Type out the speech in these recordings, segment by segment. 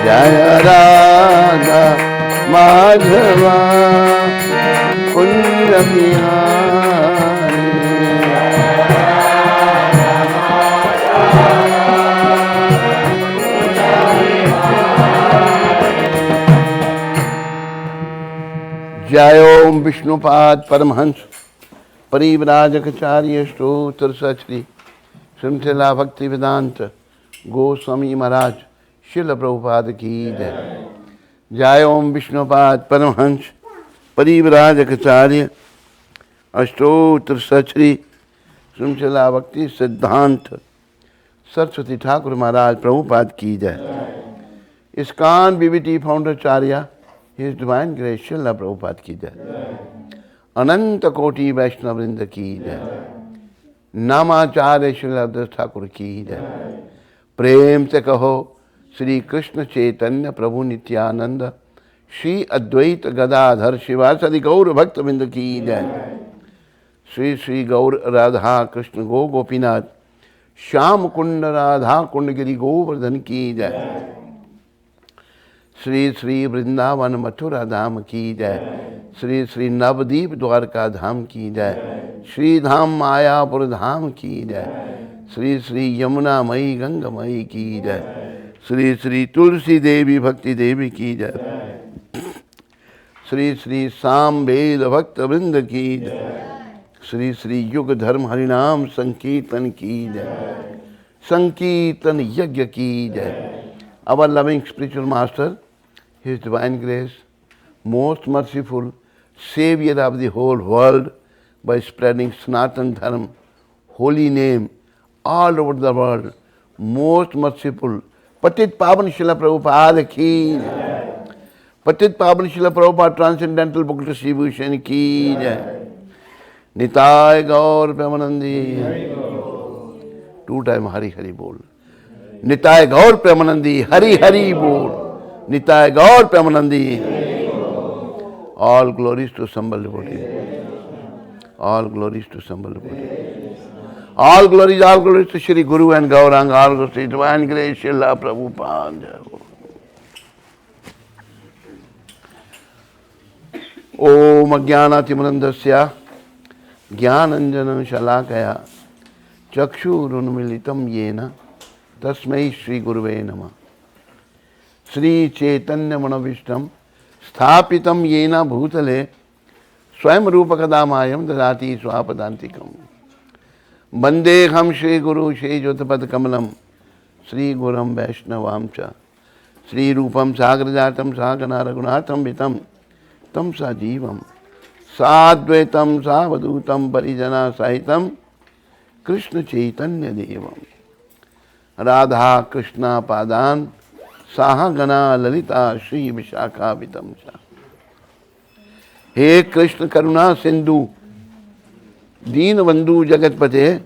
जय राधा माधवा कुंज बिहारी। जय ओम विष्णुपाद परमहंस परिव्राजकाचार्य स्तोत्र सचरी श्रीमती भक्ति वेदांत गोस्वामी महाराज शिल प्रभुपाद की जय। जय ओम विष्णुपाद परमहंस परिव्राजकाचार्य अष्टोत्र सचरी श्रीमती भक्ति सिद्धांत सरस्वती ठाकुर महाराज प्रभुपाद की जय। ISKCON BBT founder His Divine Grace Srila Prabhupada की जय। अनंत कोटि वैष्णव वृंद की जय। नामाचार्य श्रील ठाकुर की जय। प्रेम से कहो श्री कृष्ण चैतन्य प्रभु नित्यानंद श्री अद्वैत गदाधर शिवासदि गौर भक्त वृंद की जय। श्री श्री गौर राधा कृष्ण गो गोपीनाथ श्याम कुंड राधा कुंड गिरी गोवर्धन की जय। श्री श्री वृंदावन मथुरा धाम की जय। श्री श्री नवदीप द्वारका धाम की जय। श्री धाम मायापुर धाम की जय। श्री श्री यमुना मई गंगा मई की जय। श्री श्री तुलसी देवी भक्ति देवी की जय। श्री श्री साम वेद भक्त वृंद की जय। श्री श्री युग धर्म हरिनाम संकीर्तन की जय। संकीर्तन यज्ञ की जय। Our loving spiritual master, His Divine Grace, most merciful Savior of the whole world, by spreading Sanatana Dharma, holy name, all over the world, most merciful Patit Pavan Srila Prabhupada ki jai. Patit Pavan Srila Prabhupada Transcendental Book Distribution ki jai. Nitai Gaur Premanandi. 2 times Hari Hari Bol. Nitai Gaur Premanandi, Hari Hari Bol. Nitai Gaur Premanandi. All glories to Sambal Devotee. All glories to Sambal Devotee. All glories to Shri Guru and Gauranga, all glories to Divine Grace, Srila Prabhupada. Om Ajnanatimandasya Jnananjana Shalakaya Chakshurunmilitam Yena Tasmai Shri Guruve Namah. Shri Chaitanya Manavishtam Sthapitam Yena Bhutale Swayam Rupakadamayam Dadati Swapadantikam. Bandeham Shri Guru Shri Jotapad Kamalam Shri Guram Vaishnavamcha Shri Rupam Sagrajatam Sagana Raghunatham Vitam Tam Sajivam Sadvaitam Savadutam Parijana Sahitam Krishna Chaitanya Devam Radha Krishna Padan Sahagana Lalita Shri Vishakha Vitamcha. He Krishna Karuna Sindhu Deen Bandhu Jagatpate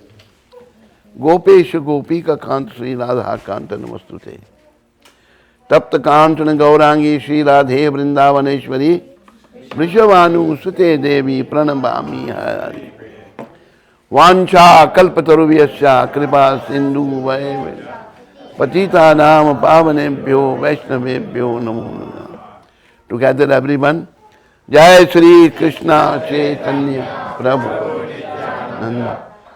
Gopesh Gopika Kant Sri Radha Kanta Namastute. Tapta Kantana Gaurangi Sri Radhe Vrindavaneshwari Vrishavanu Sute Devi Pranabami Hari. Vancha Kalpataruviyasya Kripa Sindhu Vae Patita Nam Pavanebhyo Vaishnavebhyo Namo Namaha. Together everyone. Jai Shri Krishna Chaitanya Prabhu Nanda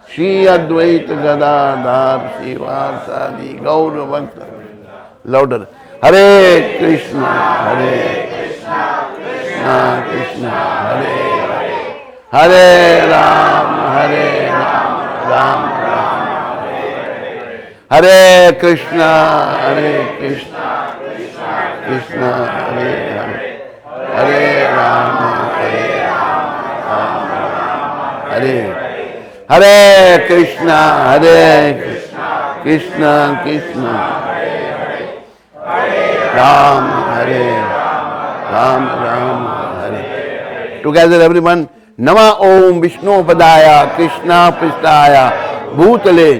Shri Advaita Gadadhar Sivasadi Gaura Bhakta. Louder. Hare Krishna, Hare Krishna, Krishna Krishna, Hare Hare, Hare Ram, Ram Ram, Hare Krishna, Krishna Krishna, Hare Hare, Hare Ram, Ram Hare Hare Krishna, Krishna Krishna, Ram Hare Ram Ram Hare. Together everyone. Nama Om Vishnu Padaya Krishna Pristaya Bhutale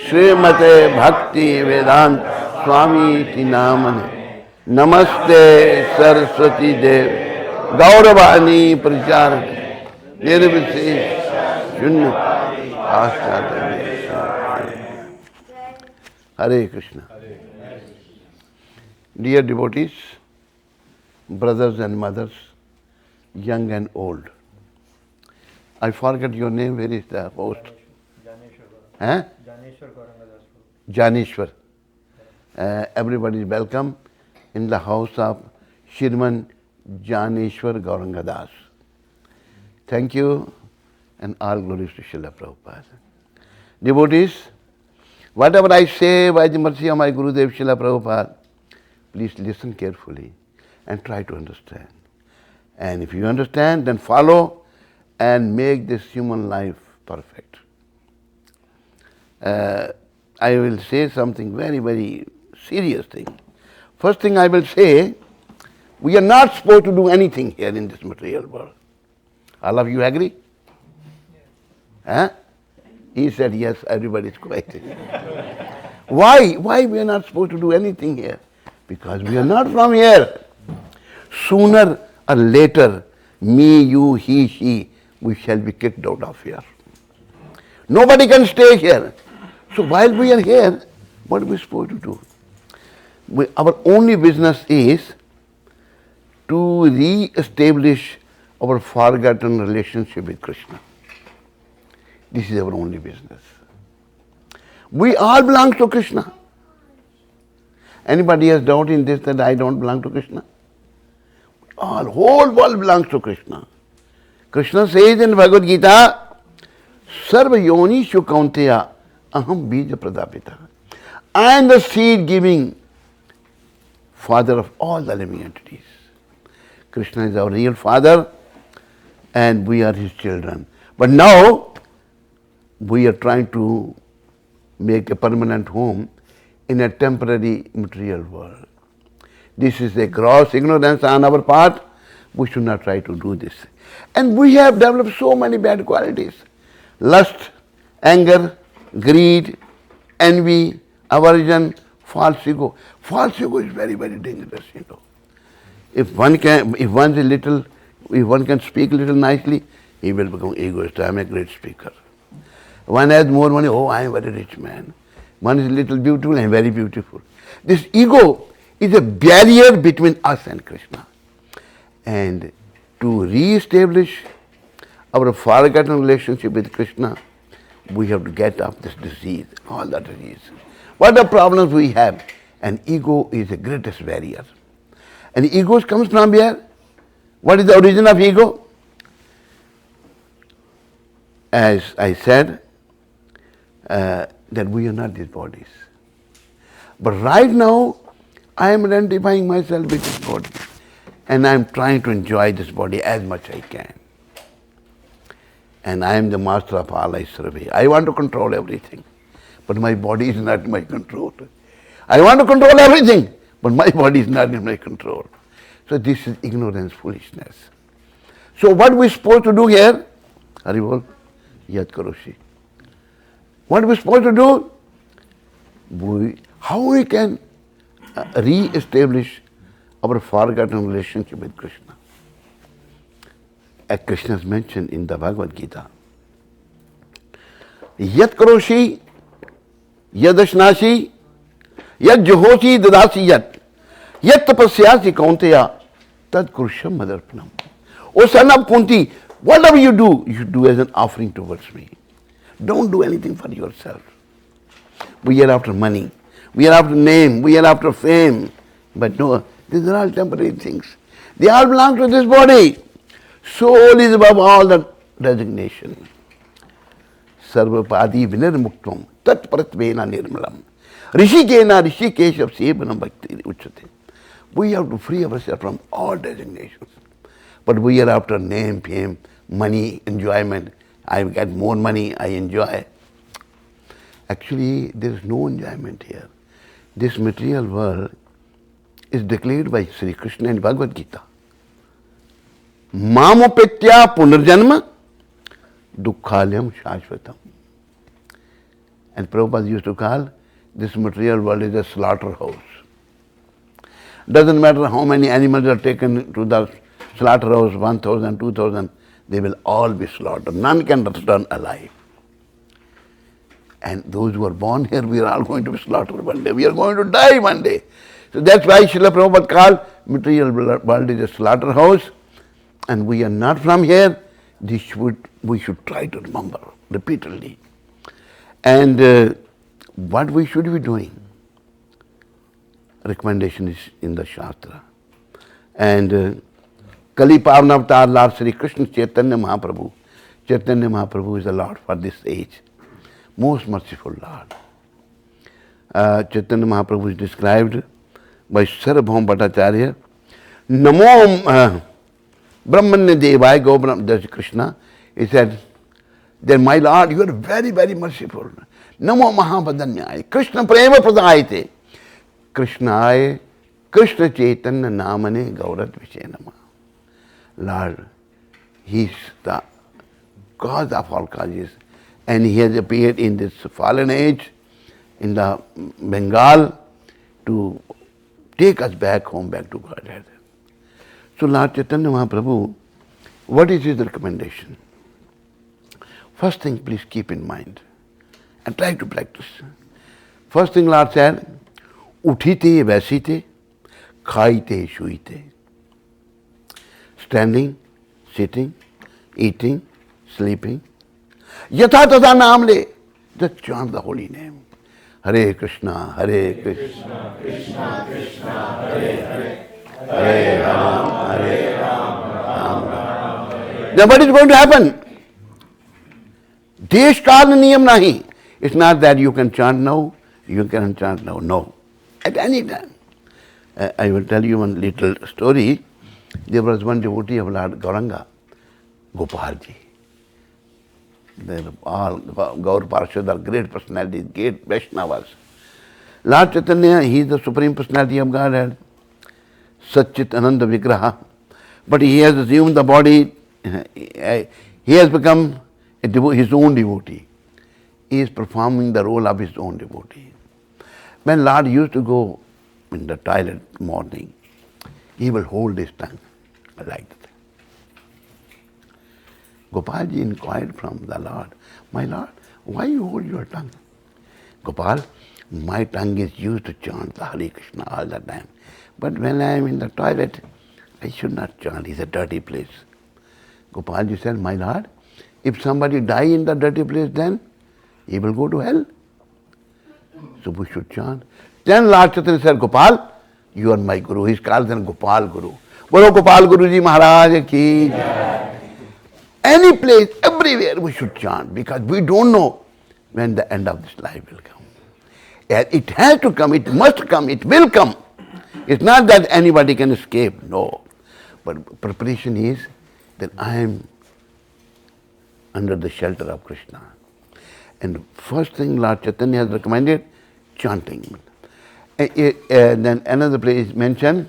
Srimate Bhakti Vedant Swami Tinamane. Namaste Saraswati Dev Gauravani Pracharati Nirvisesh Shunya Ashtada. Hare Krishna. Dear devotees, brothers and mothers, young and old. I forget your name. Where is the host? Huh? Janeshwar. Everybody is welcome in the house of Shriman Janeshwar Gauranga Das. Thank you and all glories to Srila Prabhupada. Devotees, whatever I say by the mercy of my Gurudev Srila Prabhupada, please listen carefully and try to understand. And if you understand, then follow and make this human life perfect. I will say something very, very serious thing. First thing I will say, we are not supposed to do anything here in this material world. All of you agree? Huh? He said yes, everybody is quiet. Why? Why we are not supposed to do anything here? Because we are not from here. Sooner or later, me, you, he, she, we shall be kicked out of here. Nobody can stay here. So while we are here, what are we supposed to do? Our only business is to re-establish our forgotten relationship with Krishna. This is our only business. We all belong to Krishna. Anybody has doubt in this that I don't belong to Krishna? All, whole world belongs to Krishna. Krishna says in Bhagavad Gita, Sarva yoni shukaunteya aham bija pradapita. I am the seed giving father of all the living entities. Krishna is our real father and we are his children. But now we are trying to make a permanent home in a temporary material world. This is a gross ignorance on our part. We should not try to do this. And we have developed so many bad qualities. Lust, anger, greed, envy, aversion, false ego. False ego is very, very dangerous, you know. If one can speak a little nicely, he will become egoist. I am a great speaker. One has more money, oh, I am a very rich man. One is a little beautiful, I am very beautiful. This ego is a barrier between us and Krishna. And to re-establish our forgotten relationship with Krishna, we have to get off this disease, all the disease. What are the problems we have? And ego is the greatest barrier. And ego comes from where? What is the origin of ego? As I said, that we are not these bodies. But right now, I am identifying myself with this body. And I am trying to enjoy this body as much as I can. And I am the master of all I survey. I want to control everything. But my body is not in my control. I want to control everything. But my body is not in my control. So this is ignorance, foolishness. So what we supposed to do here? Haribol, Yad Karoshi. What we supposed to do? How we can re-establish our forgotten relationship with Krishna? As Krishna is mentioned in the Bhagavad Gita. Yat karoshi, yad ashnashi, yad juhoshi dadasi yat, yat tapasyasi kaunteya, tad kurusham madarpanam. O son of Kunti, whatever you do as an offering towards me. Don't do anything for yourself. We are after money. We are after name. We are after fame. But no, these are all temporary things. They all belong to this body. Soul is above all the designation. Sarvapadi vinirmuktam tat pratvena nirmalam. Rishikena rishikeshav sevanam bhakti uchate. We have to free ourselves from all designations. But we are after name, fame, money, enjoyment. I get more money, I enjoy. Actually, there is no enjoyment here. This material world is declared by Sri Krishna in Bhagavad Gita. Mamopetya punarjanma dukkhalyam shashvatam. And Prabhupada used to call this material world is a slaughterhouse. Doesn't matter how many animals are taken to the slaughterhouse, 1,000, 2,000, they will all be slaughtered. None can return alive. And those who are born here, we are all going to be slaughtered one day. We are going to die one day. So that's why Srila Prabhupada called material world is a slaughterhouse, and we are not from here. We should try to remember repeatedly. And what we should be doing? Recommendation is in the Shastra. And Kali Pavana Avatar Lord Sri Krishna Chaitanya Mahaprabhu. Chaitanya Mahaprabhu is the Lord for this age. Most merciful Lord. Chaitanya Mahaprabhu is described by Sarabhaum Bhattacharya. Namo Brahmanya Devaya Go Brahma Krishna. He said, then my Lord, you are very, very merciful. Namo Mahabhadanyaya. Krishna Prema Pradayate. Krishnaya Krishna Chaitanya Namane Gaurat Vishenama. Lord, He is the cause of all causes, and He has appeared in this fallen age, in the Bengal, to take us back home, back to Godhead. So Lord Chaitanya Mahaprabhu, what is His recommendation? First thing, please keep in mind and try to practice. First thing Lord said, Uthite vaisite, khaite shuite. Standing, sitting, eating, sleeping. Yatha tata namle. Just chant the holy name. Hare Krishna, Hare Krishna, Krishna Krishna, Hare Hare, Hare Ram, Hare Ram, Ram Ram. Then what is going to happen? Desh kal niyam nahi. It's not that you can chant now, you can chant now. No. At any time. I will tell you one little story. There was one devotee of Lord Gauranga, Gopalji. They were all Gaur Parshad are great personalities, great Vaishnavas. Lord Chaitanya, He is the Supreme Personality of Godhead, Satchit Ananda Vigraha. But He has assumed the body, He has become His own devotee. He is performing the role of His own devotee. When Lord used to go in the toilet morning, He will hold His tongue like that. Gopalji inquired from the Lord, my Lord, why you hold your tongue? Gopal, my tongue is used to chant the Hare Krishna all the time. But when I am in the toilet, I should not chant. It's a dirty place. Gopalji said, my Lord, if somebody die in the dirty place, then he will go to hell. So we should chant. Then Lord Chaitanya said, Gopal, you are my Guru. He calls him Gopal Guru. Bolo Gopal Guruji Maharaj ki. Any place, everywhere we should chant, because we don't know when the end of this life will come. And it has to come, it must come, it will come. It's not that anybody can escape, no. But preparation is that I am under the shelter of Krishna. And first thing Lord Chaitanya has recommended, chanting. Then another place mentioned,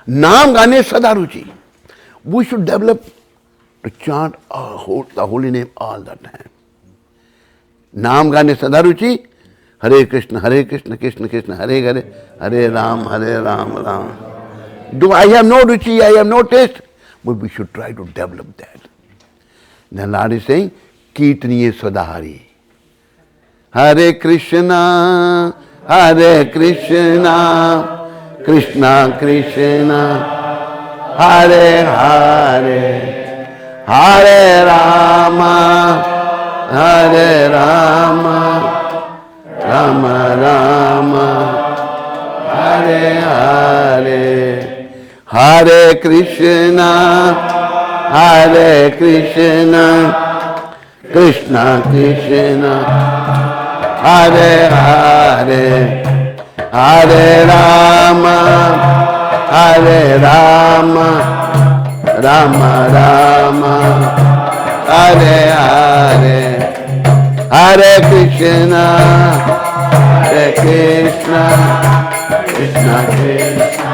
Naam Gane Sadaruchi. We should develop to chant the holy name all the time. Naam Gane Sadaruchi, Hare Krishna, Krishna Krishna, Hare Hare, Hare Ram, Ram. Do I have no ruchi, I have no taste? But we should try to develop that. Then Lord is saying, Kirtaniye Sadahari. Hare Krishna, Krishna Krishna, Hare Hare, Hare Rama, Rama Rama, Hare Hare, Hare Krishna, Krishna Krishna, Hare Hare, Hare Rama, Rama Rama, Hare Hare, Hare Krishna, Krishna Krishna,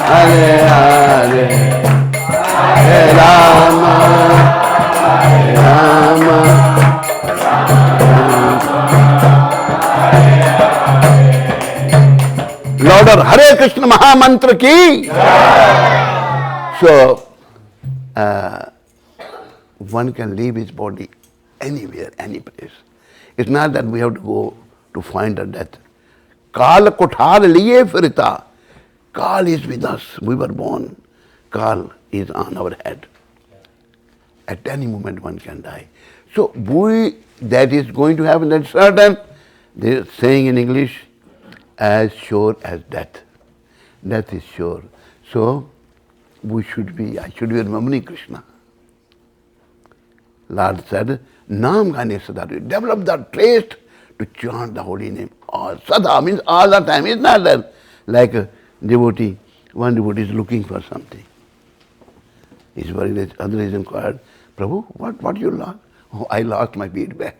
Hare Hare, Hare Rama, Lord Hare Krishna Mahamantra ki. So, one can leave his body anywhere, any place. It's not that we have to go to find a death. Kal kothar liye firta. Kal is with us. We were born. Kal is on our head. At any moment one can die. So that is going to happen, that's certain. They are saying in English, as sure as death. Death is sure. So I should be remembering Krishna. Lord said, Naam Gane Sada. Develop the taste to chant the holy name. Sada means all the time. It's not that like a devotee. One devotee is looking for something. He's very rich. Other is inquired, Prabhu, what you lost? Oh, I lost my bead bag.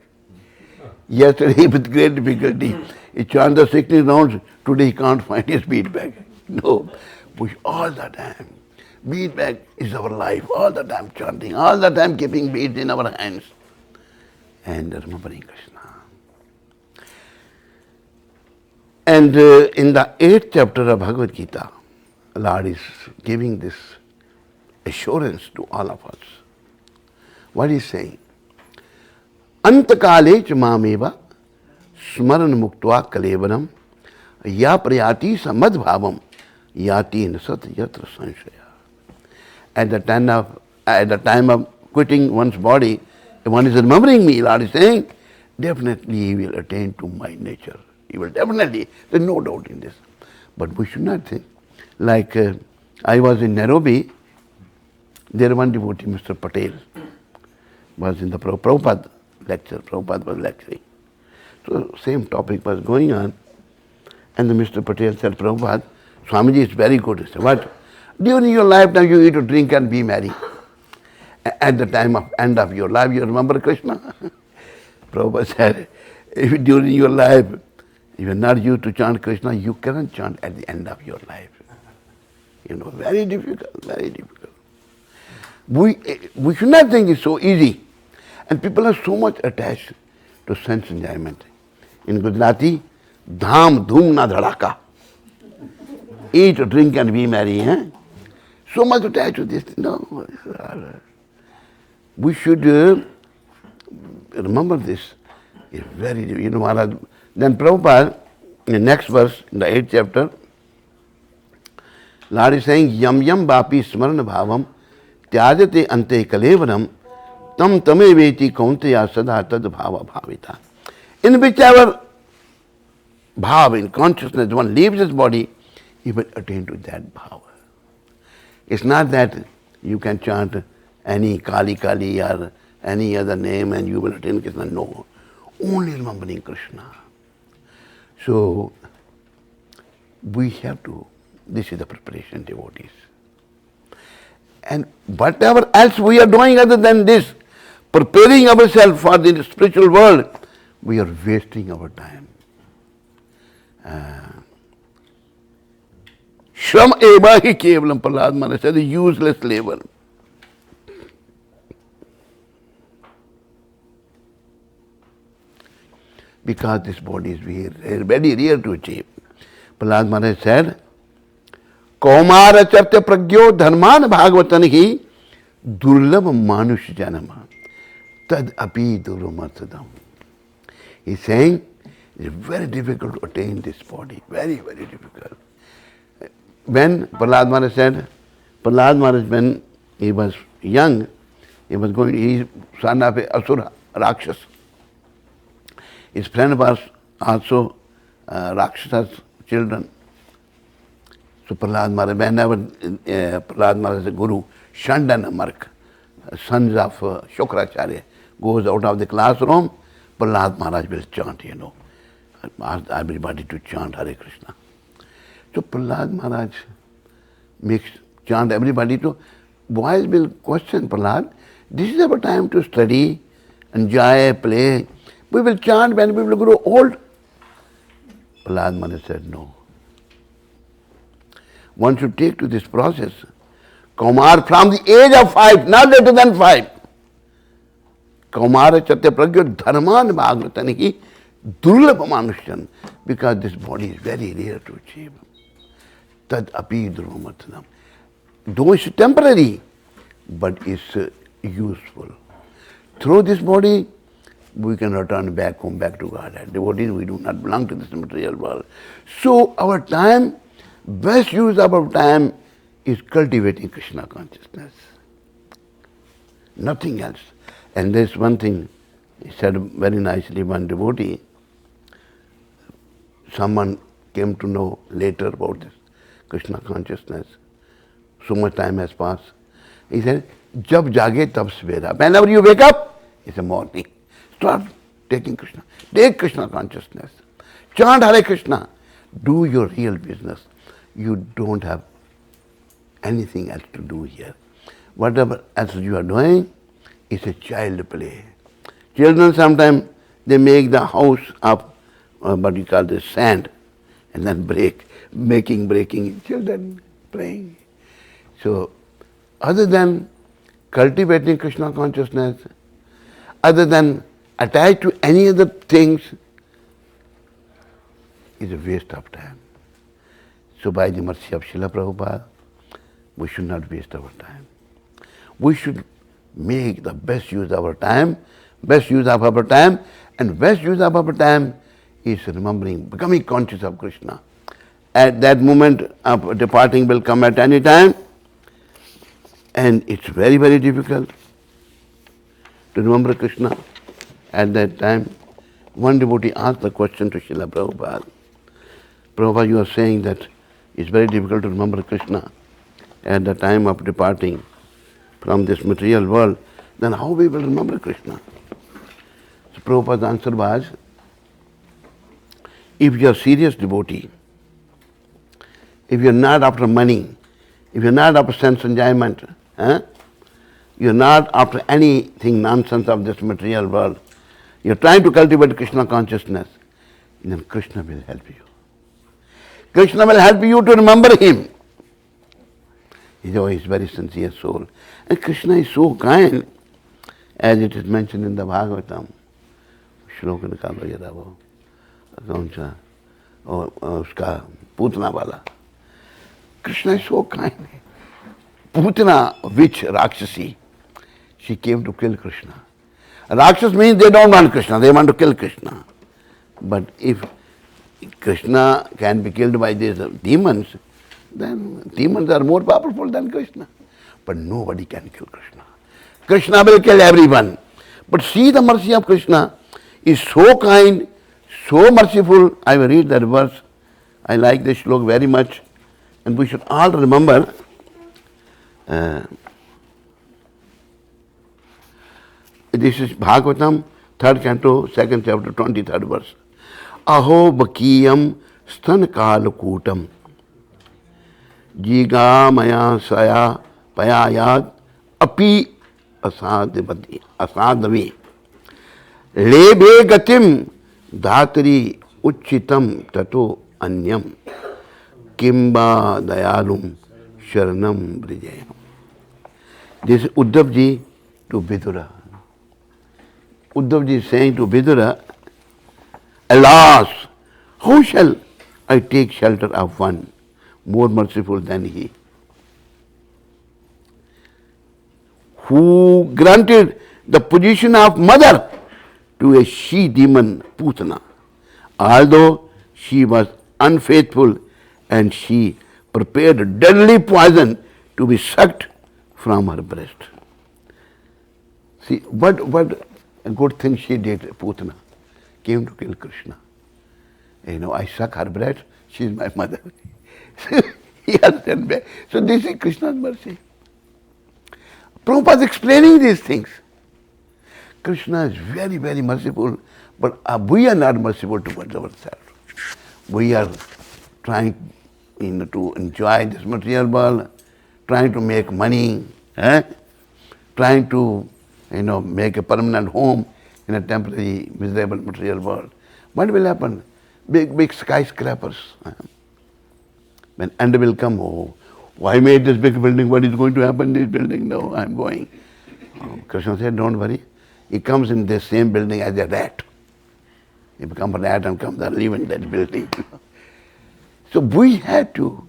Yesterday with great difficulty, he chanted the 60 rounds. Today he can't find his bead bag. No, push all the time. Bead bag is our life. All the time chanting. All the time keeping beads in our hands. And remembering Krishna. And in the 8th chapter of Bhagavad Gita, Lord is giving this assurance to all of us. What is saying? Antakale cha mameva smaran muktva kalevanam ya prayati samad bhavam yati nasat yatra sanshaya. At the time of quitting one's body, if one is remembering me, Lord is saying, definitely he will attain to my nature. He will definitely, there's no doubt in this. But we should not think. Like I was in Nairobi, there one devotee, Mr. Patel, was in the Prabhupada lecture. Prabhupada was lecturing. So same topic was going on. And the Mr. Patel said, Prabhupada, Swamiji is very good. He said, what? During your lifetime you eat or drink and be merry. At the time of end of your life, you remember Krishna? Prabhupada said, if during your life you are not used to chant Krishna, you cannot chant at the end of your life. You know, very difficult, very difficult. We should not think it's so easy. And people are so much attached to sense enjoyment. In Gujarati, dham dhum na dhadaka. Eat, drink and be merry. So much attached to this. No. We should remember this. It's very, Maharaj. Then Prabhupada, in the next verse, in the 8th chapter, Lord is saying, Yam yam vapi smarana bhavam tyajate ante kalevanam tam tame veti kauntaya sada tad bhava bhavita. In whichever bhav, in consciousness, one leaves his body, he will attain to that bhava. It's not that you can chant any Kali Kali or any other name and you will attain Krishna. No. Only remembering Krishna. So, we have to, this is the preparation, devotees. And whatever else we are doing other than this, preparing ourselves for the spiritual world, we are wasting our time. Shram eva hi kevalam, Prahlad Maharaj said, useless labor. Because this body is very rare to achieve. Prahlad Maharaj said, Kaumara chartya pragyo dharman bhagavatan hi durlabh manush janama tad api durumartadam. He's saying it's very difficult to attain this body. Very, very difficult. When Prahlad Maharaj said, Prahlad Maharaj, when he was young, he is son of a Asura, Rakshas. His friend was also Rakshas's children. So Prahlad Maharaj, whenever Prahlad Maharaj's guru, Shandana Mark, sons of Shukracharya, goes out of the classroom, Prahlad Maharaj will chant, ask everybody to chant Hare Krishna. So Prahlad Maharaj makes chant everybody to, boys will question Prahlad, this is our time to study, enjoy, play. We will chant when we will grow old. Prahlad Maharaj said, no. One should take to this process. Kaumar from the age of 5, not later than 5. Kaumara chatya pragyo dharman bhagavataniki durlabha manushyan. Because this body is very rare to achieve. Tad api durumatadam. Though it's temporary, but it's useful. Through this body, we can return back home, back to God. As devotees, we do not belong to this material world. So our time, best use of our time is cultivating Krishna consciousness. Nothing else. And there's one thing, he said very nicely, one devotee, someone came to know later about this Krishna consciousness. So much time has passed. He said, Jab jage tab svera. Whenever you wake up, it's a morning. Start taking Krishna. Take Krishna consciousness. Chant Hare Krishna. Do your real business. You don't have anything else to do here. Whatever else you are doing is a child play. Children sometimes they make the house of what you call the sand and then breaking children playing. So other than cultivating Krishna consciousness, other than attached to any other things, is a waste of time. So by the mercy of Srila Prabhupada, we should not waste our time. We should make the best use of our time, and best use of our time is remembering, becoming conscious of Krishna. At that moment of departing will come at any time, and it's very, very difficult to remember Krishna at that time. One devotee asked the question to Srila Prabhupada. Prabhupada, you are saying that it's very difficult to remember Krishna at the time of departing from this material world, then how we will remember Krishna? So Prabhupada's answer was, if you are serious devotee, if you are not after money, if you are not after sense enjoyment, you are not after anything nonsense of this material world, you are trying to cultivate Krishna consciousness, then Krishna will help you. Krishna will help you to remember him. He's always very sincere soul. And Krishna is so kind, as it is mentioned in the Bhagavatam. श्लोक निकालो जरा वो कौन सा और उसका पूतना वाला. Krishna is so kind. Putana, which Rakshasi, she came to kill Krishna. Rakshas means they don't want Krishna, they want to kill Krishna. But if Krishna can be killed by these demons, then demons are more powerful than Krishna. But nobody can kill Krishna. Krishna will kill everyone. But see, the mercy of Krishna is so kind, so merciful. I will read that verse. I like this shloka very much. And we should all remember this is Bhagavatam, 3rd canto, 2nd chapter, 23rd verse. Aho bakiyam sthan kalakutam jiga maya saya payayad api asadavi lebe gatim dhatri uchitam tato anyam kimba dayalum sharanam brijayam. This is Uddhav ji to Vidura. Uddhav ji is saying to Vidura, alas, how shall I take shelter of one more merciful than he, who granted the position of mother to a she-demon Putana, although she was unfaithful and she prepared deadly poison to be sucked from her breast. See, what a good thing she did, Putana. Came to kill Krishna. I suck her breast, she is my mother. He has done back. So this is Krishna's mercy. Prabhupada is explaining these things. Krishna is very, very merciful, but we are not merciful towards ourselves. We are trying to enjoy this material world, trying to make money, trying to make a permanent home in a temporary, miserable material world. What will happen? Big skyscrapers. When end will come, oh, why made this big building? What is going to happen in this building? No, I'm going. Krishna said, don't worry. He comes in the same building as a rat. He becomes a rat and comes and live in that building. So we had to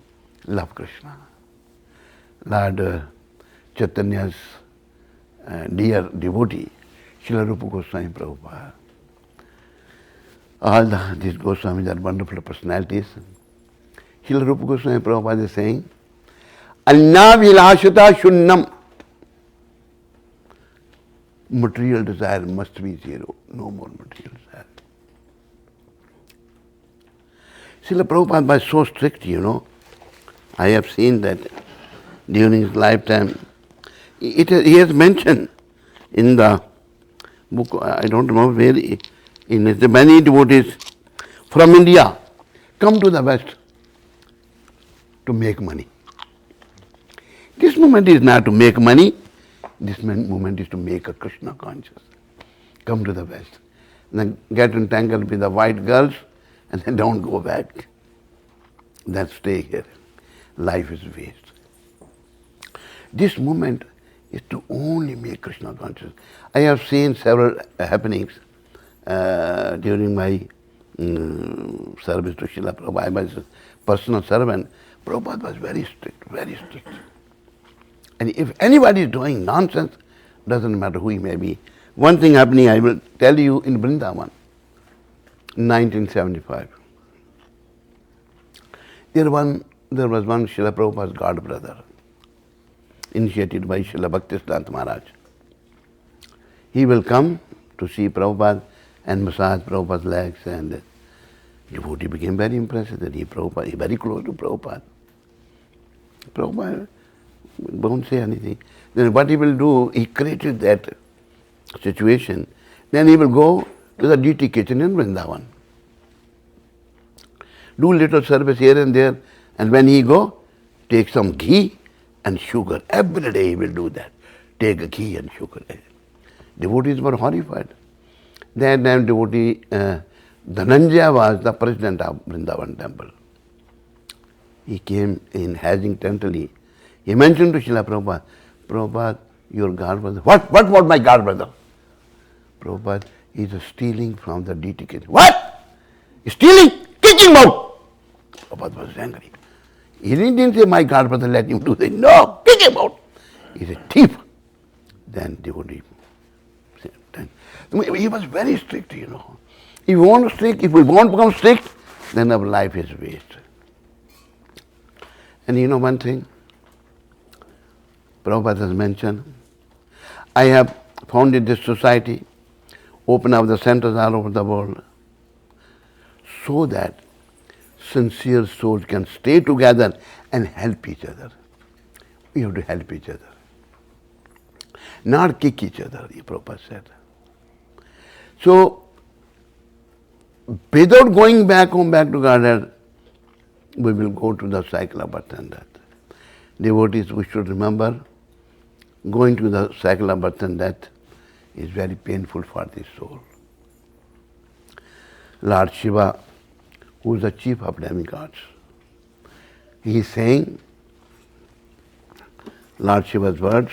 love Krishna. Lord Chaitanya's dear devotee, Srila Rupa Goswami Prabhupada. All these Goswamis are wonderful personalities. Srila Rupa Goswami Prabhupada is saying, Anna vilashata shunnam. Material desire must be zero. No more material desire. Srila Prabhupada was so strict, I have seen that during his lifetime. He has mentioned in the book, I don't remember where, in the many devotees from India come to the West to make money. This movement is not to make money, this movement is to make a Krishna conscious. Come to the West, then get entangled with the white girls and then don't go back. Then stay here. Life is waste. This movement is to only make Krishna conscious. I have seen several happenings during my service to Srila Prabhupada. I was a personal servant. Prabhupada was very strict, very strict. And if anybody is doing nonsense, doesn't matter who he may be. One thing happening, I will tell you, in Vrindavan, in 1975. There was one Srila Prabhupada's god brother, initiated by Srila Bhaktisiddhanta Maharaj. He will come to see Prabhupada and massage Prabhupada's legs, and the devotee became very impressed that he very close to Prabhupada. Prabhupada won't say anything. Then what he will do, he created that situation. Then he will go to the deity kitchen in Vrindavan. Do little service here and there, and when he go, take some ghee and sugar. Every day he will do that. Take a ghee and sugar. Devotees were horrified. That time devotee Dhananjaya was the president of Vrindavan temple. He came in hesitantly. He mentioned to Srila Prabhupada, Prabhupada, your god brother. What was my god brother? Prabhupada, he is stealing from the deity kitchen. What? Stealing? Kick him out! Prabhupada was angry. He didn't say, my god brother, let him do this. No, kick him out. He's a thief. Then devotee. He was very strict, If we want to strict, if we want to become strict, then our life is waste. And one thing, Prabhupada has mentioned, I have founded this society, open up the centers all over the world, so that sincere souls can stay together and help each other. We have to help each other. Not kick each other, Prabhupada said. So, without going back home, back to Godhead, we will go to the cycle of birth and death. Devotees, we should remember, going to the cycle of birth and death is very painful for the soul. Lord Shiva, who is the chief of demigods, he is saying, Lord Shiva's words,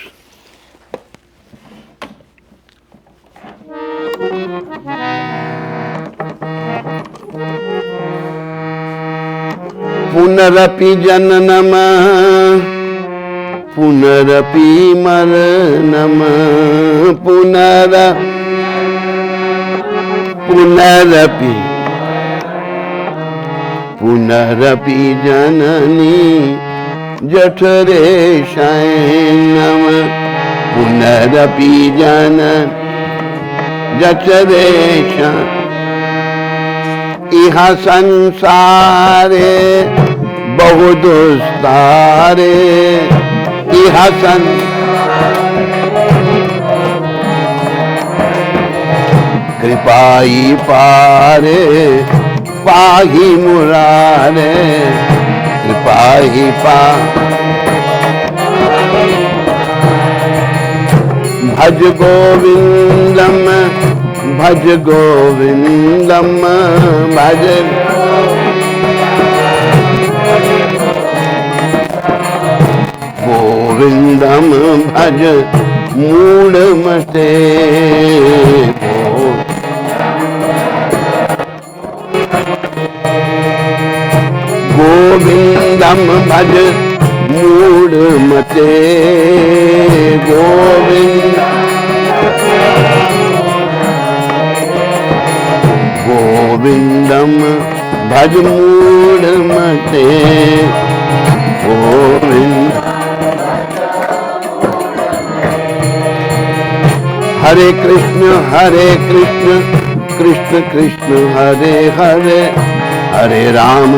Punarapi jananam, punarapi maranam, punarapi janani jatare shainam, punarapi janani jatare shainam. Iha sansare bahu dustare, iha kripai pare, pahi murare, kripai bhaj govindam, bhaj govindam, bhaj govindam, bhaj moodamate. Govindam bhaj moodamate, Govindam गोविंदम भज मूढ़ मते, गोविंद। हरे कृष्ण कृष्ण कृष्ण हरे हरे, हरे राम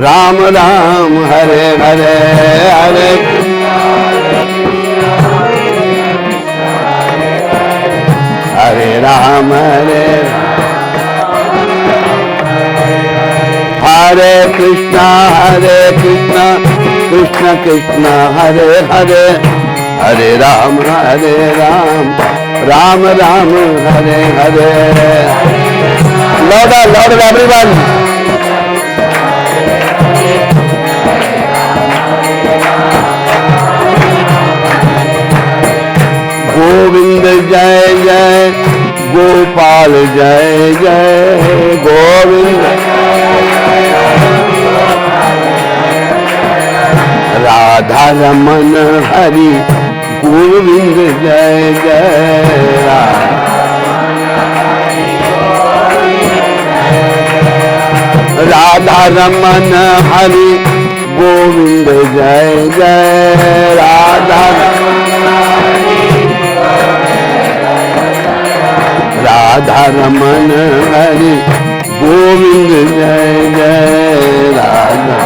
राम राम हरे हरे, हरे हरे राम हरे कृष्णा कृष्ण कृष्ण हरे हरे, हरे Ram Ram Ram Hare Hare. Louder everyone. Govind जय जय गोपाल जय जय गोविंद, राधा रमन हरि गोविंद जय जय, राधा रमन हरि गोविंद जय जय, राधा रमन हरि गोविंद जय जय, राधा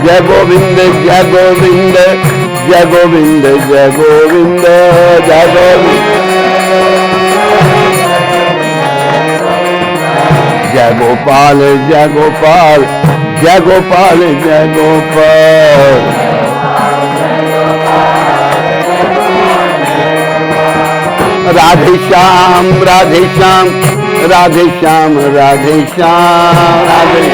जय गोविंद जय गोविंद जय गोविंद जय गोविंद जय गोविंद, जय गोपाल जय गोपाल जय गोपाल जय गोपाल, राधे श्याम राधे श्याम राधे श्याम राधे श्याम, राधे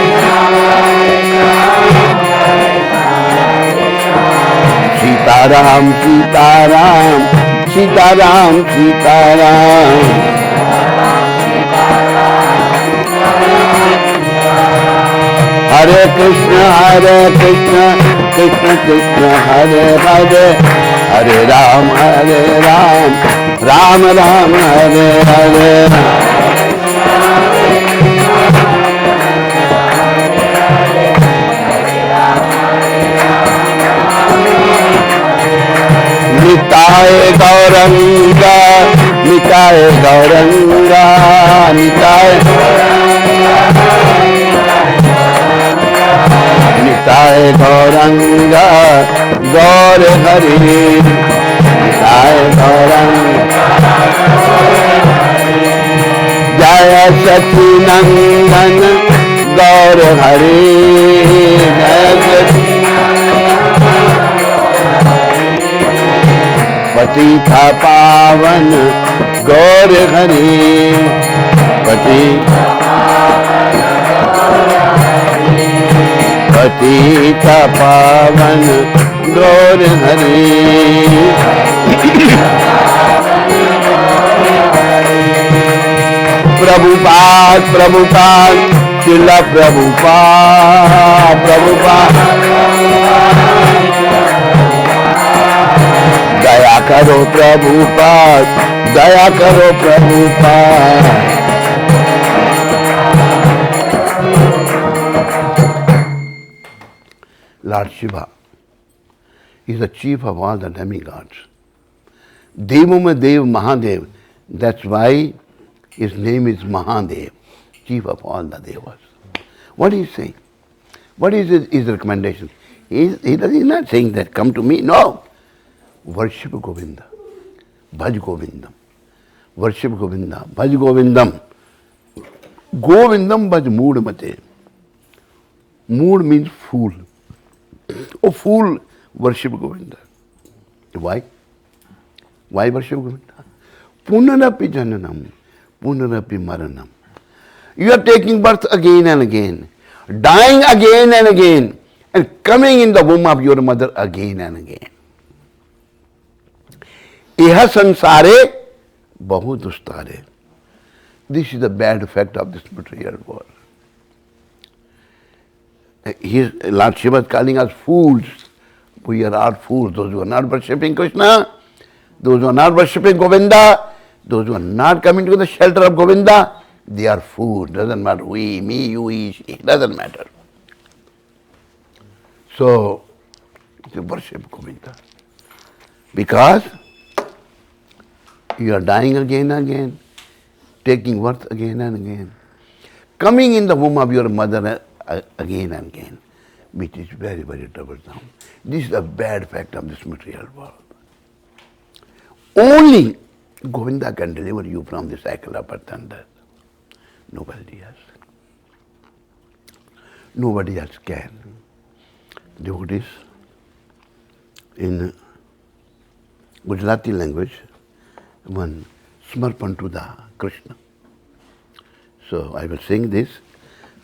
सीताराम सीताराम सीताराम सीताराम, हरे कृष्ण कृष्ण कृष्ण हरे हरे, हरे राम राम राम हरे हरे, निताय गौरंगा निताय गौरंगा निताय निताय गौरंगा गौर हरि, निताय गौरंगा जय सची नंदन गौर हरि, जय पतिता पावन गौर हरि, पतिता पावन गौर हरि, प्रभुपाद शिल प्रभुपाद दया करो प्रभुपाद दया करो Prabhupada. Lord Shiva is the chief of all the demigods. Devo mein Dev Mahadev. That's why his name is Mahadev, chief of all the Devas. What is he saying? What is his recommendation? He's not saying that come to me. No. Worship Govinda. Bhaj Govindam. Worship Govinda. Bhaj Govindam. Govindam bhaj mood mate. Mood means fool. Oh fool, worship Govinda. Why? Why worship Govinda? Punarapi jananam, punarapi maranam. You are taking birth again and again, dying again and again, and coming in the womb of your mother again and again. Iha sansare bahu dustare. This is the bad effect of this material world. Lord Shiva is calling us fools. We are all fools. Those who are not worshipping Krishna, Those who are not worshipping Govinda, those who are not coming to the shelter of Govinda, they are food. Doesn't matter we, me, you, he, she, doesn't matter. So, you worship Govinda. Because you are dying again and again, taking birth again and again, coming in the womb of your mother again and again, which is very, very troublesome. This is a bad fact of this material world. Only Govinda can deliver you from the cycle of birth and death. Nobody else. Nobody else can. Devotees, in Gujarati language, one Smarpan to the Krishna. So I will sing this.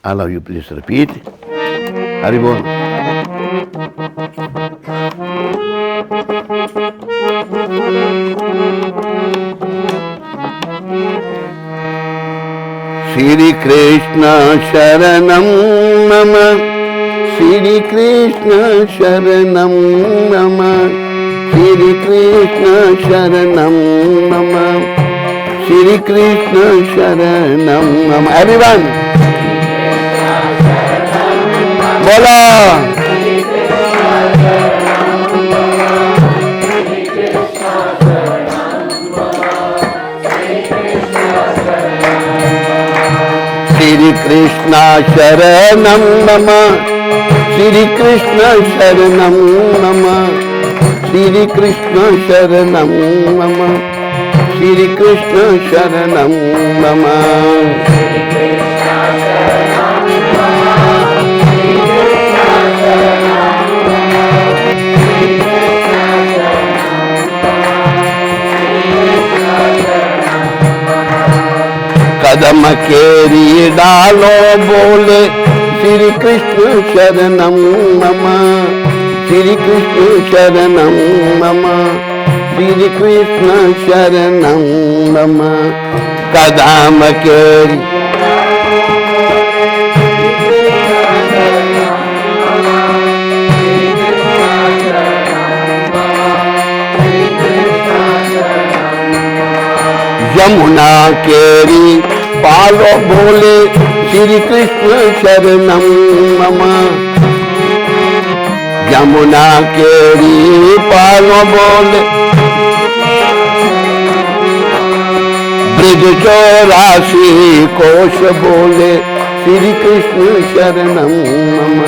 All of you please repeat. Haribol. Shri Krishna Sharanam Mama, Shri Krishna Sharanam Mama, Shri Krishna Sharanam Mama, Shri Krishna Sharanam Mama. Everyone, Bola. Shri Krishna Sharanam Mama, Shri Krishna Sharanam Mama, Shri Krishna Sharanam Mama, Shri Krishna Sharanam Mama. कदम केरी डालो बोले श्री कृष्ण शरणम मम, श्री कृष्ण शरणम मम, श्री कृष्ण शरणम मम। कदम केरी यमुना केरी पालो बोले श्री कृष्ण शरणम मम, यमुना केरी पालो बोले ब्रिज चौरासी कोश बोले श्री कृष्ण शरणम मम,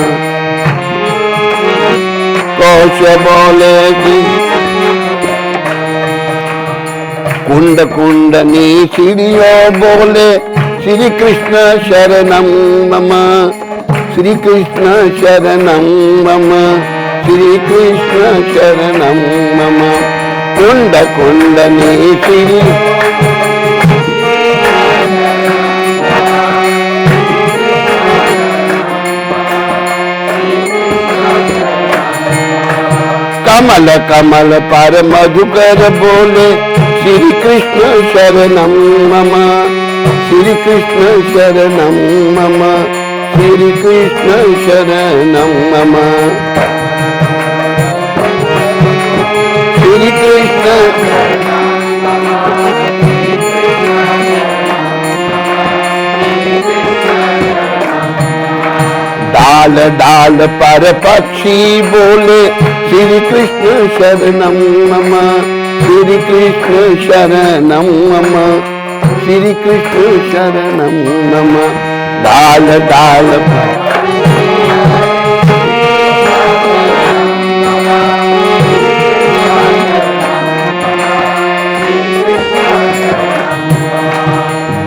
कोश बोले कुंड कुंडनी सीढ़ियों बोले श्री कृष्ण शरणम मम, श्री कृष्ण शरणम मम, श्री कृष्ण शरणम मम। कुंड कुंडनी सीढ़ी कमल कमल पर मधुकर बोले श्री कृष्ण शरणम मम, श्री कृष्ण शरणम मम, श्री कृष्ण शरणम मम। श्री कृष्ण डाल डाल पर पक्षी बोले श्री कृष्ण शरणम मम, श्री कृष्ण शरणम मम, श्री कृष्ण शरणम मम। डाल डाल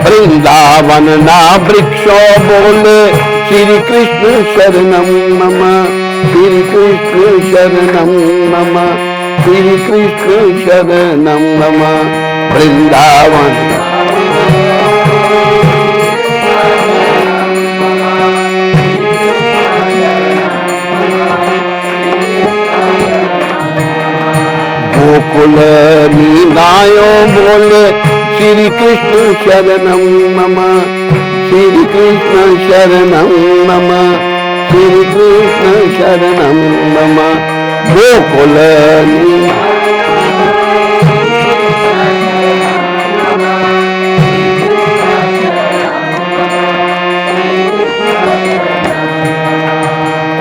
वृंदावन ना वृक्षों बोले श्री कृष्ण शरणम मम, श्री कृष्ण शरणम मम, श्री कृष्ण शरणम मम। वृंदावन गोकुल मीनायो बोले श्री कृष्ण शरणम मम, श्री कृष्ण शरणम मम, श्री कृष्ण शरणम मम। गोकुल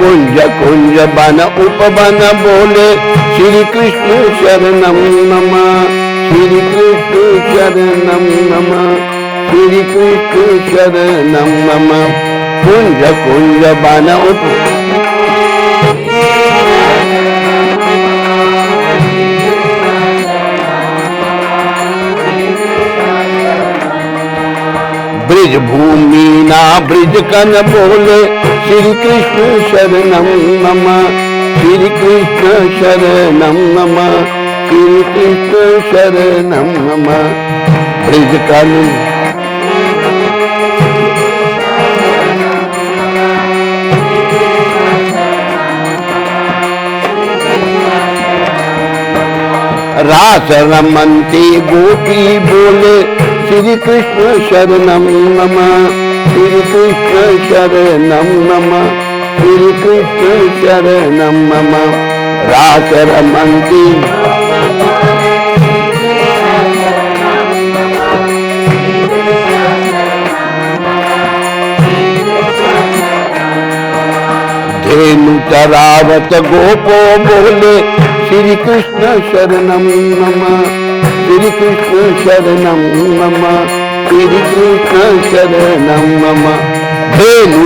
कुंज कुंज बन उपवन बोले श्री कृष्ण शरणम मम, श्री कृष्ण शरणम मम, श्री कृष्ण शरणम मम। कुंज कुंज बन ब्रिज भूमि ना ब्रिज कन बोले श्री कृष्ण शरणम मम, श्री कृष्ण शरणम मम, श्री कृष्ण शरणम मम। ब्रिज कन रास रमंती गोपी बोले श्री कृष्ण शरणम मम, श्री कृष्ण शरणम मम, श्री कृष्ण शरणम मम। रास रमंती धेनु चरावत गोपो बोले श्री कृष्ण शरणम मम, श्री कृष्ण शरणम मम, श्री कृष्ण शरणम मम। धेनु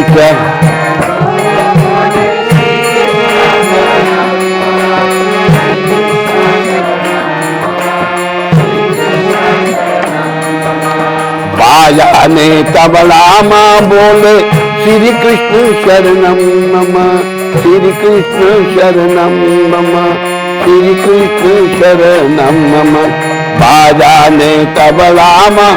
बाजाने तबला माँ बोले श्री कृष्ण शरणम मम, श्री कृष्ण शरणम मम, श्री कृष्ण शरणम मम। बाजाने तबला माँ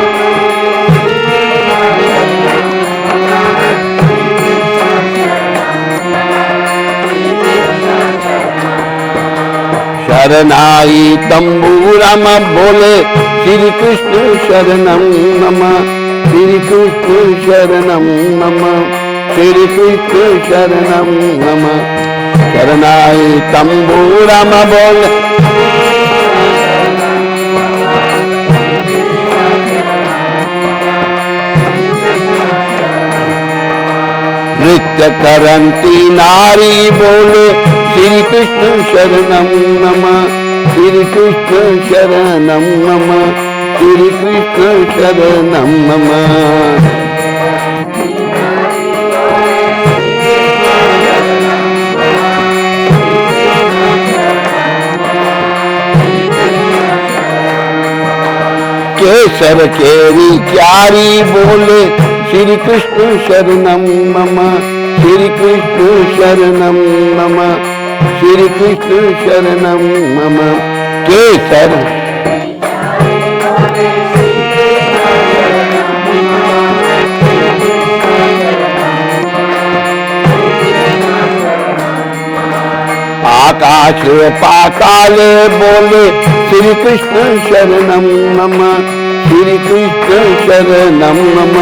शरणाई तंबूरा माँ बोले श्री कृष्ण शरणम मम, श्री कृष्ण शरणम मम, श्री कृष्ण शरणम मम। शरणाई तंबूरा माँ बोले नृत्य करंती नारी बोले श्री कृष्ण शरणम मम, श्री कृष्ण शरणम मम, श्री कृष्ण शरणम मम। केसर केरी क्यारी बोले श्री कृष्ण शरणम मम, श्री कृष्ण शरणम मम, श्री कृष्ण शरणम मम। केसर आकाश पाताले बोले श्री कृष्ण शरणम मम, श्री कृष्ण शरणम मम,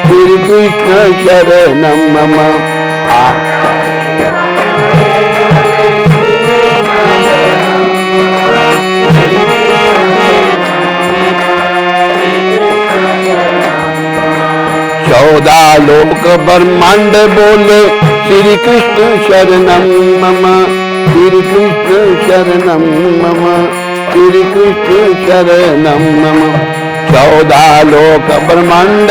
श्री कृष्ण शरणम मम। चौदह लोक ब्रह्मांड बोले श्री कृष्ण शरणम मम, श्री कृष्ण शरणम मम, श्री कृष्ण शरणम मम। चौदह लोक ब्रह्मांड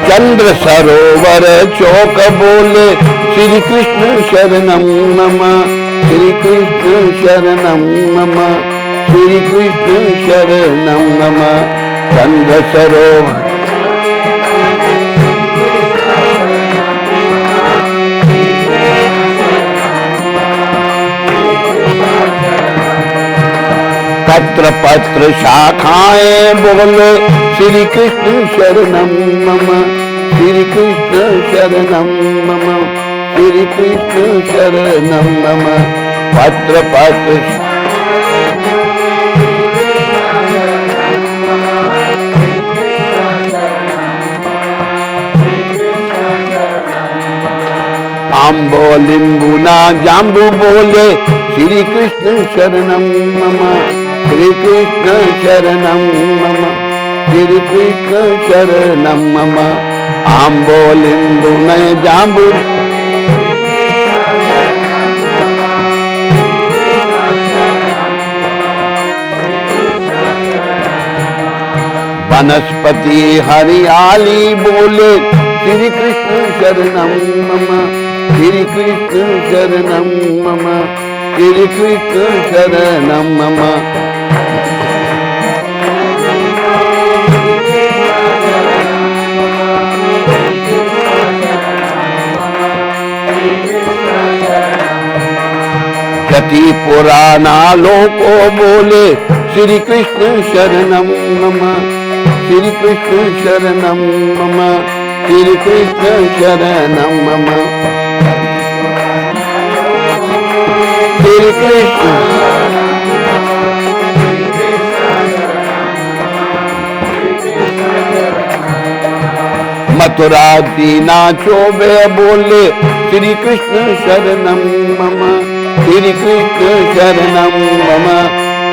चंद्र सरोवर चौक बोले श्री कृष्ण शरणम मम, श्री कृष्ण शरणम मम, श्री कृष्ण शरणम मम। चंद्र सरोवर पत्र पत्र शाखाएं बोले श्री कृष्ण शरणम मम, श्री कृष्ण शरणम मम, श्री कृष्ण शरणम मम। पत्र पत्र आम्बो लिंबू ना जाम्बू बोले श्री कृष्ण शरणम मम, Shri Krishna Sharanam Mama, Shri Krishna Sharanam Mama, Ambolindu Naya Jambu, Vanaspati Hariyali Bole, Shri Krishna Sharanam Mama, Shri Krishna Sharanam Mama, Shri Krishna Sharanam Mama. Jati Purana Loko Bole, Shri Krishna Sharanam Mama, Shri Krishna Sharanam Mama, Shri Krishna Sharanam Mama, Shri Krishna. Mathura Dina Chobe Bole, Shri Krishna Sharanam Mama, Shri Krishna Sharanam Mama,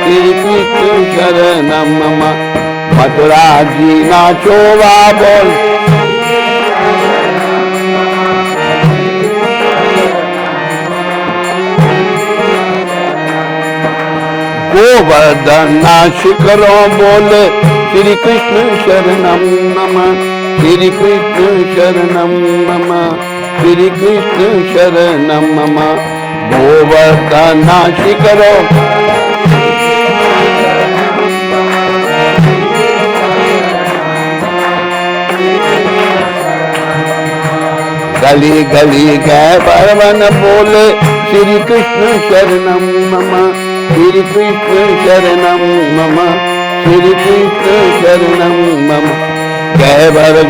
Shri Krishna Sharanam Mama, Mathura Dina Choba Bole. Govardhana Shikaro Bole, Shri Krishna Sharanam Mama, Shri Krishna Sharanam Mama, Shri Krishna Sharanam Mama, Govardhana Shikaro. Gali gali gay parvan bole, Shri Krishna Sharanam Mama, Shri Krishna Sharanam Mama, Shri Krishna Sharanam Mama, gay parvan.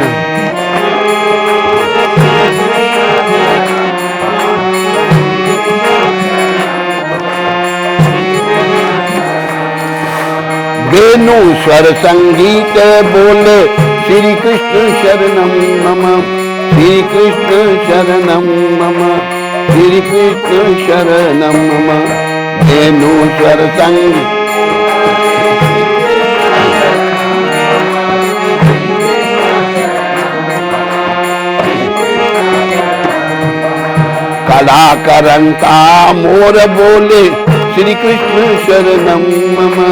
Venu swar sangeet bole, Shri Krishna Sharanam Mama, Shri Krishna Sharanam Mama, Shri Krishna Sharanam Mama, Venu swar sangeet. Kala karanta mor bole, Shri Krishna Sharanam Mama,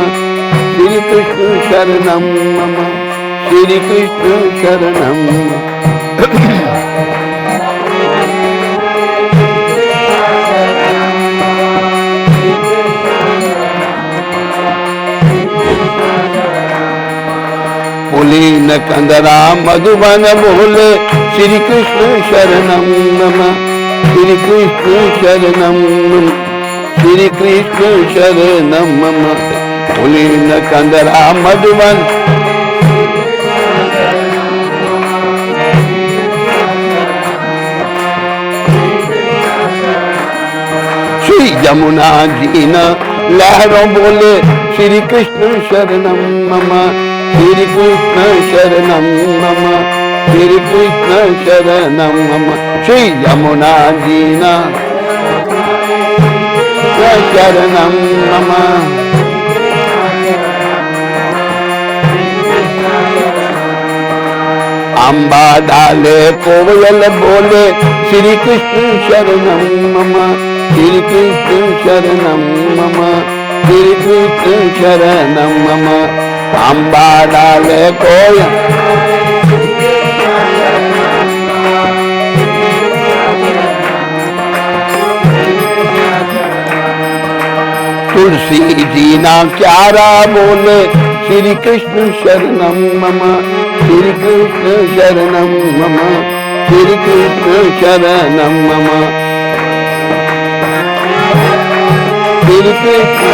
Shri Krishna Sharanam Mama, Shri Krishna Sharanam. Pulina Kandara Madhubana Bole, Shri Krishna Sharanam Mama, Shri Krishna Sharanam Mama, Shri Krishna Sharanam Mama, Pulina Kandara Madhubana. Shri Yamuna Jina Laharo Bole, Shri Krishna Sharanam Mama, Shri Krishna Sharanam Mama, Shri Krishna Sharanam Mama, Shri Yamuna Jina Sharanam Mama. Amba Dale Koyal Bole, Shri Krishna Sharanam Mama, Shri Krishna Sharanam Mama, Shri Krishna Sharanam Mama, Amba Dale Koyal. Tulsi Jina Kyara Bole, Shri Krishna Sharanam Mama, Shri Krishna Sharanam Mama, Shri Krishna Sharanam Mama, Shri Krishna.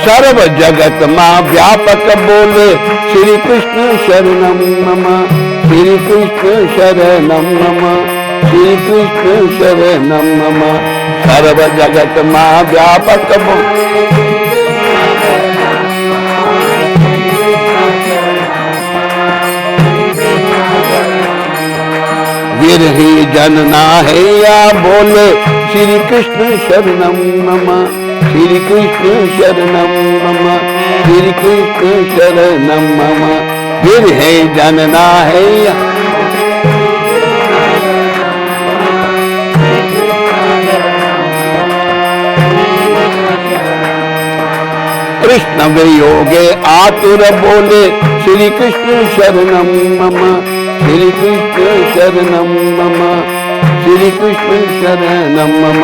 सर्व जगत माँ व्यापक बोले, श्री कृष्ण शरणम मम, श्री कृष्ण शरणम मम, श्री कृष्ण शरणम मम। सर्व जगत माँ व्यापक बोले, विरही जनना है या बोले श्री कृष्ण शरणम मम, श्री कृष्ण शरणम मम, श्री कृष्ण शरणम मम। फिर है जनना है या कृष्ण वियोगे आतुर बोले श्री कृष्ण शरणम मम, श्री कृष्ण शरणम मम, श्री कृष्ण शरणम मम।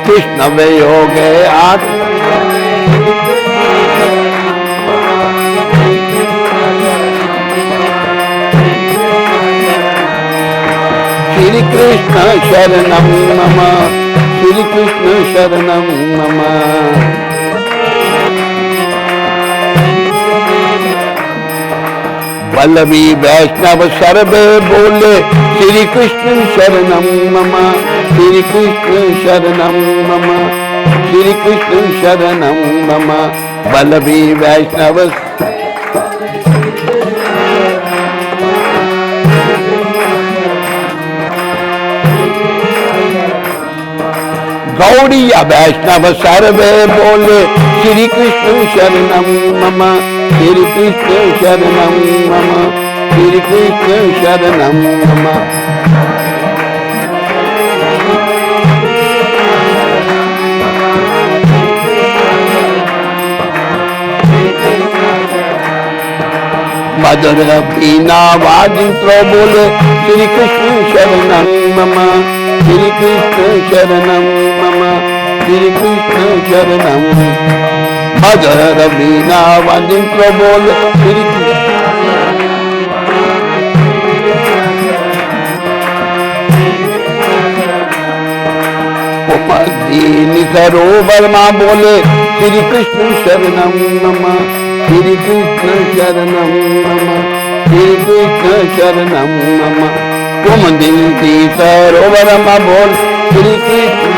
कृष्ण वियोगे श्री कृष्ण शरणम मम, श्री कृष्ण शरणम मम। वल्लभी वैष्णव सर्वे बोले श्री कृष्ण शरणम मम, श्री कृष्ण शरणम मम, श्री कृष्ण शरणम मम। वल्लभी वैष्णव गौड़िया वैष्णव सर्वे बोले श्री कृष्ण शरणम मम, श्री कृष्ण शरणम मम, श्री कृष्ण शरणम मम। मधुर बीना वादित्रो बोले श्री कृष्ण शरणम मम, श्री कृष्ण शरणम मम, श्री कृष्ण शरणम। मधुर बीना वादित्रो बोले श्री सरोवर माँ बोले श्री कृष्ण शरणम मम, श्री कृष्ण शरणम मम, श्री कृष्ण शरणम मम। कुमदिनी सरोवर माँ बोल श्री कृष्ण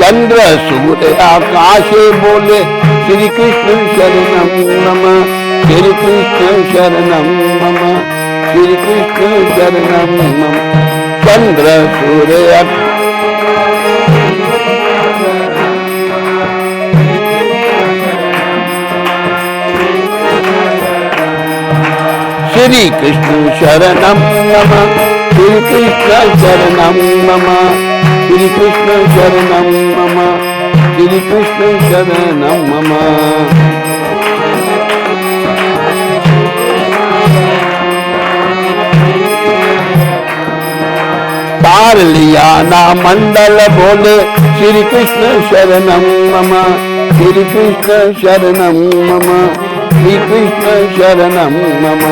चंद्र सूर्य आकाशे बोले श्री कृष्ण शरणम मम, श्री कृष्ण शरणम मम, श्री कृष्ण शरणम मम। चंद्र सूर्य श्री कृष्ण शरणम मम, श्री कृष्ण शरणम मम, श्री कृष्ण शरणम मम, श्री कृष्ण शरणम मम। तार लिया ना मंडल बोले श्री कृष्ण शरणम मम, श्री कृष्ण शरणम मम, श्री कृष्ण शरणम मम।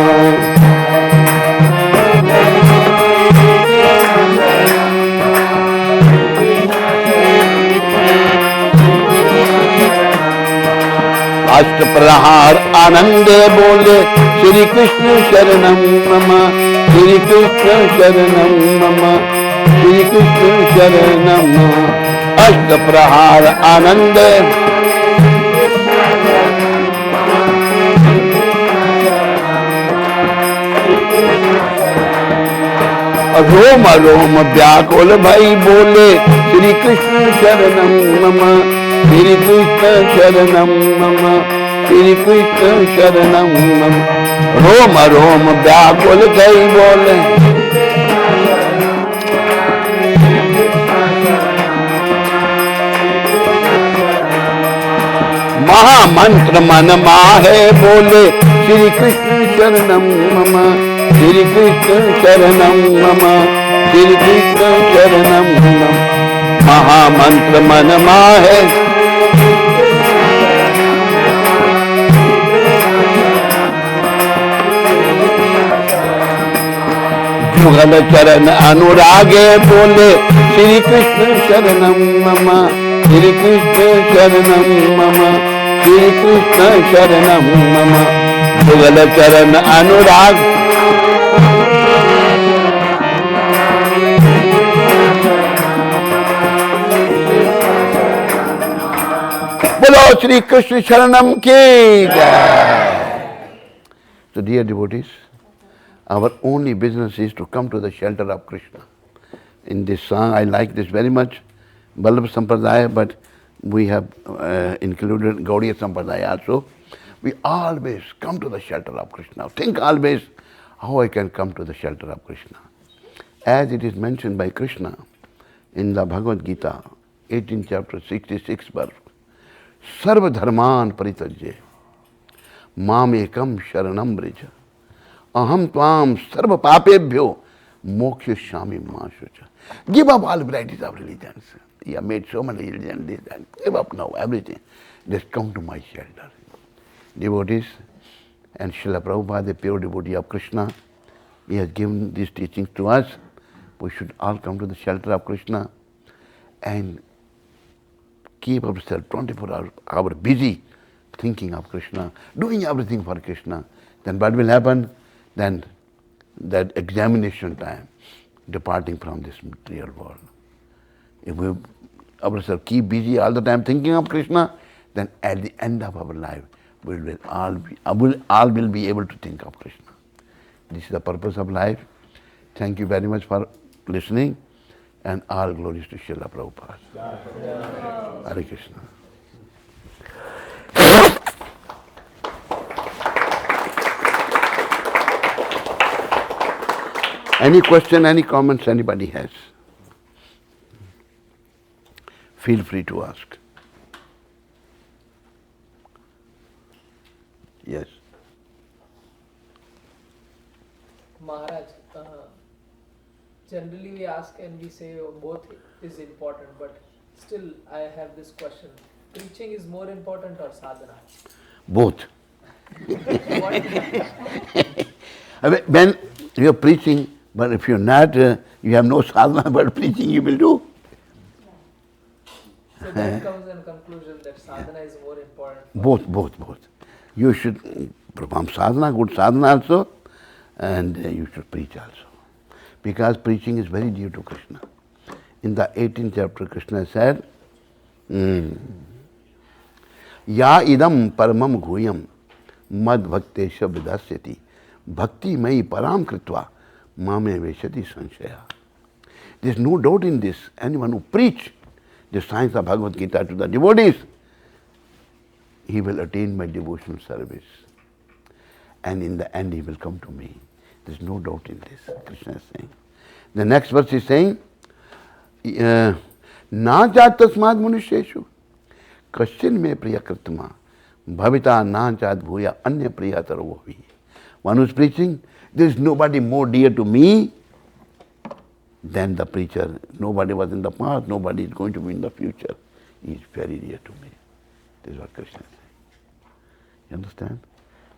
अष्ट प्रहार आनंदे बोले श्री कृष्ण शरणम मम, श्री कृष्ण शरणम मम, श्री कृष्ण शरणम। अष्ट प्रहार आनंदे रोम रोम व्याकुल भई बोले श्री कृष्ण शरणम मम, श्री कृष्ण शरणम मम, श्री कृष्ण शरणम मम। रोम रोम व्याकुल भई बोले महामंत्र मन माहे बोले श्री कृष्ण शरणम मम, श्री कृष्ण शरणम मम, श्री कृष्ण शरणम मम। महामंत्र मन माहे जुगल चरण अनुरागे बोले श्री कृष्ण शरणम मम, श्री कृष्ण शरणम मम, श्री कृष्ण शरणम मम। जुगल चरण अनुराग बोलो श्री कृष्ण शरणम की जय। So dear devotees, our only business is to come to the shelter of Krishna. In this song, I like this very much, Vallabha Sampradaya, but we have included Gaudiya Sampradaya also. We always come to the shelter of Krishna. Think always how I can come to the shelter of Krishna. As it is mentioned by Krishna in the Bhagavad Gita, 18th chapter, 66th verse, Sarva dharman paritajye mam ekam sharanam brija aham tvam sarva papebhyo mokshayami ma shucha. Give up all varieties of religions. You have made so many religions, this and give up now everything. Just come to my shelter. Devotees, and Srila Prabhupada, the pure devotee of Krishna, he has given these teachings to us. We should all come to the shelter of Krishna and keep ourselves 24 hours busy thinking of Krishna, doing everything for Krishna. Then what will happen? Then that examination time, departing from this material world. If we ourselves keep busy all the time thinking of Krishna, then at the end of our life, we will all be able to think of Krishna. This is the purpose of life. Thank you very much for listening, and all glories to Srila Prabhupada. Hare Krishna. Any question, any comments anybody has? Feel free to ask. Yes. Maharaj, generally we ask and we say both is important, but still I have this question. Preaching is more important or sadhana? Both. What? When you are preaching, but if you're not, you have no sadhana, but preaching you will do. So that comes in conclusion that sadhana is more important. Both. You should perform sadhana, good sadhana also, and you should preach also. Because preaching is very dear to Krishna. In the 18th chapter, Krishna said, Ya idam paramam guyam mad bhaktesha vidasyati bhakti mai param kritva mame veshati sanshaya. There is no doubt in this. Anyone who preach the science of Bhagavad Gita to the devotees, he will attain my devotional service. And in the end he will come to me. There is no doubt in this, Krishna is saying. The next verse is saying, Na chat tasmad manusheshu kashin me priya kritma bhavita na chat bhuya anya priya tarovi. One who is preaching, there is nobody more dear to me than the preacher. Nobody was in the past, nobody is going to be in the future. He is very dear to me. This is what Krishna is saying. You understand?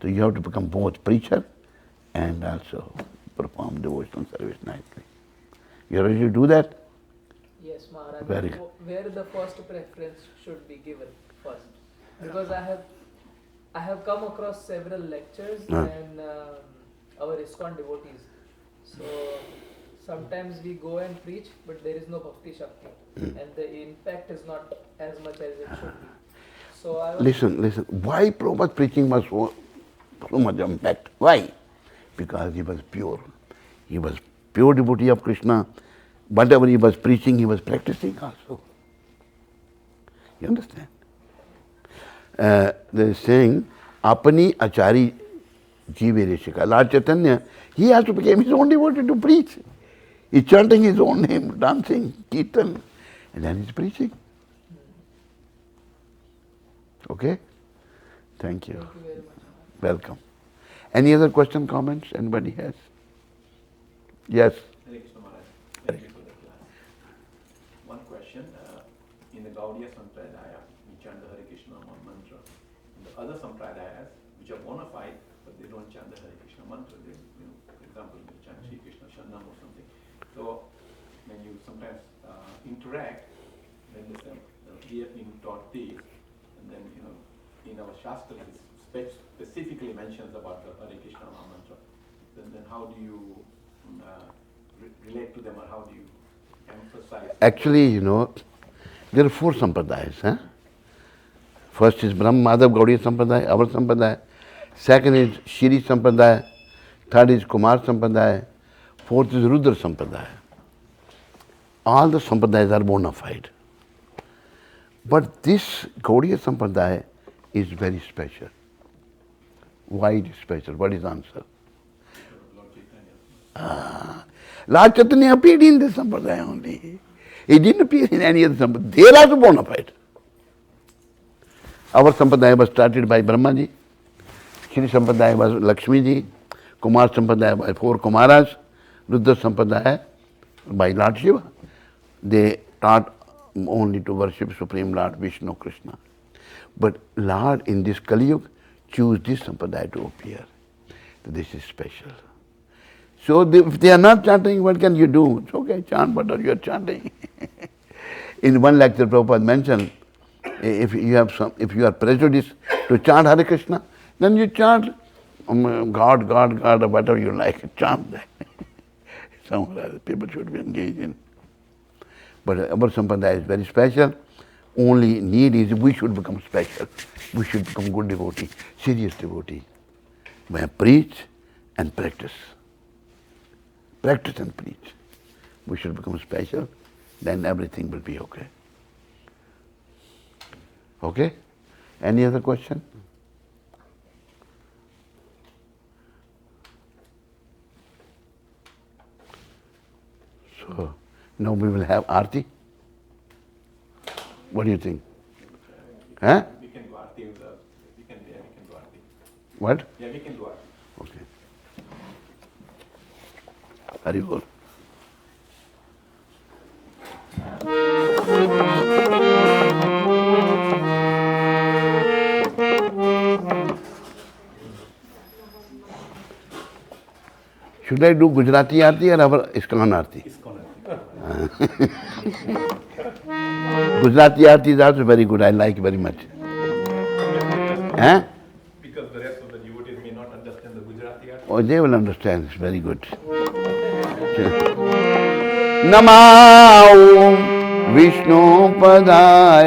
So you have to become both preacher and also perform devotional service nightly. You are ready to do that? Yes, Maharaj. Very good. Where the first preference should be given first? Because I have come across several lectures and our ISKCON devotees. So sometimes we go and preach, but there is no Bhakti Shakti, and the impact is not as much as it should be. So I was Listen. Why Prabhupada's preaching was so much impact? Why? Because he was pure. He was pure devotee of Krishna. Whatever he was preaching, he was practicing also. You understand? They are saying, Apani Achari Jive Rishika. Lord Chaitanya, he also became his own devotee to preach. He's chanting his own name, dancing, kirtan, and then he's preaching. Okay? Thank you. Thank you very much. Welcome. Any other question, comments anybody has? Yes. Hare Krishna Maharaj. Thank you for the class. One question. In the Gaudiya Sampradaya, we chant the Hare Krishna mantra. In the other Sampradayas, which are bona fide, but they don't chant the Hare Krishna mantra. They, for example, they chant Shri Krishna Shanam or something. So, when you sometimes interact, then we have been taught this, and then, in our Shastra, it specifically mentions about the Hare Krishna mantra. Then how do you relate to them, or how do you emphasize? Actually, there are 4 sampradayas. First is Brahma Madhav Gaudiya Sampradaya, our Sampradaya. Second is Shri Sampradaya. Third is Kumar Sampradaya. Fourth is Rudra Sampradaya. All the Sampradayas are bona fide. But this Gaudiya Sampradaya is very special. Why it is special? What is the answer? Lord Chaitanya appeared in this Sampradaya only. He didn't appear in any other Sampradaya. They are also bona fide. Our Sampradaya was started by Brahmaji. Shri Sampradaya was Lakshmiji. Kumar Sampradaya by 4 Kumaras. Rudra Sampradaya by Lord Shiva. They taught only to worship Supreme Lord Vishnu Krishna. But Lord in this Kali Yuga choose this Sampradaya to appear. So this is special. So if they are not chanting, what can you do? It's okay, chant whatever you are chanting. In one lecture, Prabhupada mentioned, if you are prejudiced to chant Hare Krishna, then you chant God, God, God, or whatever you like, chant that. Some people should be engaged in. But our Sampradaya is very special. Only need is we should become special. We should become good devotee, serious devotee. We preach and practice. Practice and preach. We should become special, then everything will be okay. Okay? Any other question? So, now we will have Aarti. What do you think? Huh? We can do Aarti. We can do Aarti. What? Yeah, we can do Aarti. Okay. Hari Bol. Should I do Gujarati Aarti or our ISKCON Aarti? Gujarati Aarti is also very good. I like very much. Huh? Because the rest of the devotees may not understand the Gujarati Aarti. Oh, they will understand. It's very good. Namah Vishnu Padaya.